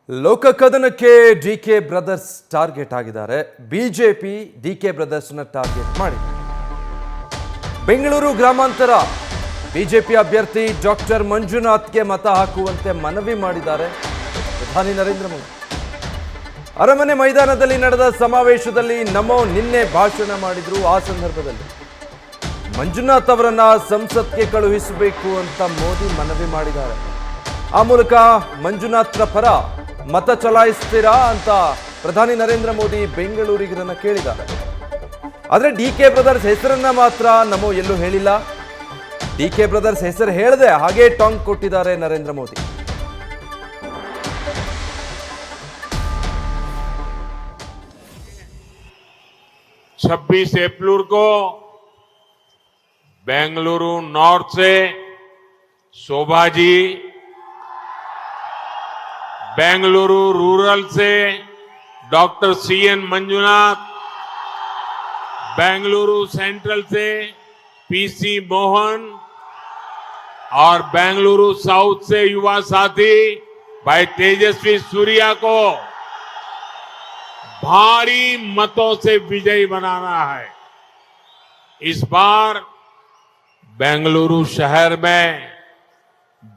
ಲೋಕಕದನಕ್ಕೆ DK brothers target ಆಗಿದ್ದಾರೆ. BJP DK ಬ್ರದರ್ಸ್ನ target ಮಾಡಿದೆ. ಬೆಂಗಳೂರು ಗ್ರಾಮಾಂತರ ಬಿಜೆಪಿ ಅಭ್ಯರ್ಥಿ ಡಾಕ್ಟರ್ ಮಂಜುನಾಥ್ಗೆ ಮತ ಹಾಕುವಂತೆ ಮನವಿ ಮಾಡಿದ್ದಾರೆ ಪ್ರಧಾನಿ ನರೇಂದ್ರ ಮೋದಿ. ಅರಮನೆ ಮೈದಾನದಲ್ಲಿ ನಡೆದ ಸಮಾವೇಶದಲ್ಲಿ ನಮೋ ನಿನ್ನೆ ಭಾಷಣ ಮಾಡಿದ್ರು. ಆ ಸಂದರ್ಭದಲ್ಲಿ ಮಂಜುನಾಥ್ ಅವರನ್ನ ಸಂಸತ್ಗೆ ಕಳುಹಿಸಬೇಕು ಅಂತ ಮೋದಿ ಮನವಿ ಮಾಡಿದ್ದಾರೆ. ಆ ಮೂಲಕ ಮಂಜುನಾಥ್ರ ಪರ ಮತ ಚಲಾಯಿಸ್ತೀರಾ ಅಂತ ಪ್ರಧಾನಿ ನರೇಂದ್ರ ಮೋದಿ ಬೆಂಗಳೂರಿಗರನ್ನ ಕೇಳಿದ್ದಾರೆ. ಆದರೆ ಡಿಕೆ ಬ್ರದರ್ಸ್ ಹೆಸರನ್ನ ಮಾತ್ರ ನಮೋ ಎಲ್ಲೂ ಹೇಳಿಲ್ಲ. ಡಿಕೆ ಬ್ರದರ್ಸ್ ಹೆಸರು ಹೇಳದೆ ಹಾಗೆ ಟಾಂಗ್ ಕೊಟ್ಟಿದ್ದಾರೆ ನರೇಂದ್ರ ಮೋದಿ. छब्बीस अप्रैल को बेंगलुरु नॉर्थ से शोभा जी, बेंगलुरु रूरल से doctor CN Manjunath, Bengaluru central से पीसी मोहन और बेंगलुरु साउथ से युवा साथी भाई तेजस्वी सूर्या को भारी मतों से विजयी बनाना है. इस बार बेंगलुरु शहर में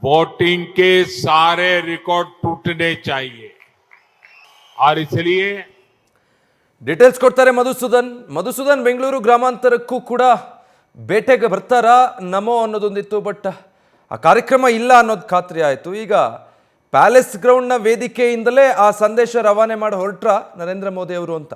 वोटिंग के सारे रिकॉर्ड टूटने चाहिए और इसलिए ಡೀಟೇಲ್ಸ್ ಕೊಡ್ತಾರೆ ಮಧುಸೂದನ್. ಬೆಂಗಳೂರು ಗ್ರಾಮಾಂತರಕ್ಕೂ ಕೂಡ ಬೇಟೆಗೆ ಬರ್ತಾರಾ ನಮೋ ಅನ್ನೋದೊಂದಿತ್ತು, ಬಟ್ ಆ ಕಾರ್ಯಕ್ರಮ ಇಲ್ಲ ಅನ್ನೋದು ಖಾತ್ರಿ ಆಯಿತು. ಈಗ ಪ್ಯಾಲೇಸ್ ಗ್ರೌಂಡ್ನ ವೇದಿಕೆಯಿಂದಲೇ ಆ ಸಂದೇಶ ರವಾನೆ ಮಾಡಿ ಹೊರಟ್ರ ನರೇಂದ್ರ ಮೋದಿ ಅವರು ಅಂತ.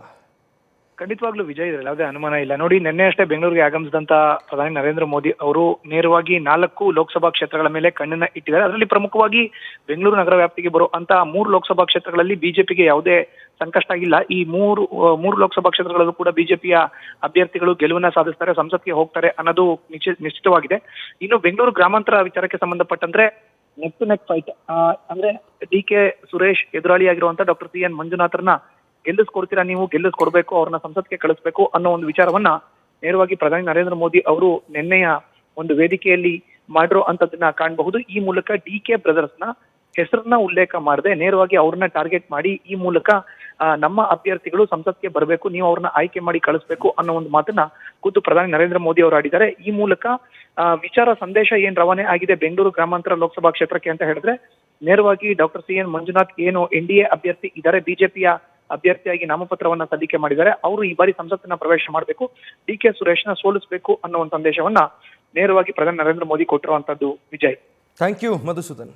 ಖಂಡಿತವಾಗ್ಲೂ ವಿಜಯ್, ಇದ್ರಲ್ಲಿ ಯಾವುದೇ ಅನುಮಾನ ಇಲ್ಲ. ನೋಡಿ, ನಿನ್ನೆ ಅಷ್ಟೇ ಬೆಂಗಳೂರಿಗೆ ಆಗಮಿಸಿದಂತ ಪ್ರಧಾನಿ ನರೇಂದ್ರ ಮೋದಿ ಅವರು ನೇರವಾಗಿ 4 ಲೋಕಸಭಾ ಕ್ಷೇತ್ರಗಳ ಮೇಲೆ ಕಣ್ಣನ್ನ ಇಟ್ಟಿದ್ದಾರೆ. ಅದರಲ್ಲಿ ಪ್ರಮುಖವಾಗಿ ಬೆಂಗಳೂರು ನಗರ ವ್ಯಾಪ್ತಿಗೆ ಬರುವಂತಹ 3 ಲೋಕಸಭಾ ಕ್ಷೇತ್ರಗಳಲ್ಲಿ ಬಿಜೆಪಿಗೆ ಯಾವುದೇ ಸಂಕಷ್ಟ ಆಗಿಲ್ಲ. ಈ ಮೂರು ಲೋಕಸಭಾ ಕ್ಷೇತ್ರಗಳಲ್ಲೂ ಕೂಡ ಬಿಜೆಪಿಯ ಅಭ್ಯರ್ಥಿಗಳು ಗೆಲುವನ್ನ ಸಾಧಿಸ್ತಾರೆ, ಸಂಸತ್ಗೆ ಹೋಗ್ತಾರೆ ಅನ್ನೋದು ನಿಶ್ಚಿತವಾಗಿದೆ. ಇನ್ನು ಬೆಂಗಳೂರು ಗ್ರಾಮಾಂತರ ವಿಚಾರಕ್ಕೆ ಸಂಬಂಧಪಟ್ಟಂದ್ರೆ ನೆಕ್ ಟು ನೆಕ್ ಫೈಟ್, ಅಂದ್ರೆ ಡಿಕೆ ಸುರೇಶ್ ಎದುರಾಳಿಯಾಗಿರುವಂತಹ ಡಾಕ್ಟರ್ ಸಿ ಎನ್ ಮಂಜುನಾಥ್ರನ್ನ ಗೆಲ್ಲಿಸ್ಕೊಡ್ತೀರಾ, ನೀವು ಗೆಲ್ಲಿಸ್ಕೊಡ್ಬೇಕು, ಅವ್ರನ್ನ ಸಂಸತ್ಗೆ ಕಳಿಸ್ಬೇಕು ಅನ್ನೋ ಒಂದು ವಿಚಾರವನ್ನ ನೇರವಾಗಿ ಪ್ರಧಾನಿ ನರೇಂದ್ರ ಮೋದಿ ಅವರು ನಿನ್ನೆಯ ಒಂದು ವೇದಿಕೆಯಲ್ಲಿ ಮಾಡಿರೋ ಅಂತದನ್ನ ಕಾಣಬಹುದು. ಈ ಮೂಲಕ ಡಿಕೆ ಬ್ರದರ್ಸ್ ನ ಹೆಸರನ್ನ ಉಲ್ಲೇಖ ಮಾಡದೆ ನೇರವಾಗಿ ಅವ್ರನ್ನ ಟಾರ್ಗೆಟ್ ಮಾಡಿ ಈ ಮೂಲಕ ನಮ್ಮ ಅಭ್ಯರ್ಥಿಗಳು ಸಂಸತ್ಗೆ ಬರಬೇಕು, ನೀವು ಅವ್ರನ್ನ ಆಯ್ಕೆ ಮಾಡಿ ಕಳಿಸ್ಬೇಕು ಅನ್ನೋ ಒಂದು ಮಾತನ್ನ ಖುದ್ದು ಪ್ರಧಾನಿ ನರೇಂದ್ರ ಮೋದಿ ಅವರು ಆಡಿದ್ದಾರೆ. ಈ ಮೂಲಕ ವಿಚಾರ ಸಂದೇಶ ಏನ್ ರವಾನೆ ಆಗಿದೆ ಬೆಂಗಳೂರು ಗ್ರಾಮಾಂತರ ಲೋಕಸಭಾ ಕ್ಷೇತ್ರಕ್ಕೆ ಅಂತ ಹೇಳಿದ್ರೆ, ನೇರವಾಗಿ ಡಾಕ್ಟರ್ ಸಿ ಎನ್ ಮಂಜುನಾಥ್ ಏನು NDA ಅಭ್ಯರ್ಥಿ ಇದ್ದಾರೆ, ಬಿಜೆಪಿಯ ಅಭ್ಯರ್ಥಿಯಾಗಿ ನಾಮಪತ್ರವನ್ನ ಸಲ್ಲಿಕೆ ಮಾಡಿದ್ದಾರೆ, ಅವರು ಈ ಬಾರಿ ಸಂಸತ್ತನ್ನ ಪ್ರವೇಶ ಮಾಡಬೇಕು, ಡಿಕೆ ಸುರೇಶ್ನ ಸೋಲಿಸಬೇಕು ಅನ್ನೋ ಒಂದು ಸಂದೇಶವನ್ನ ನೇರವಾಗಿ ಪ್ರಧಾನಿ ನರೇಂದ್ರ ಮೋದಿ ಕೊಟ್ಟಿರುವಂತದ್ದು. Vijay, thank you Madhusudan.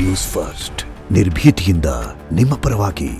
News first ನಿರ್ಭೀತಿಯಿಂದ ನಿಮ್ಮ ಪರವಾಗಿ.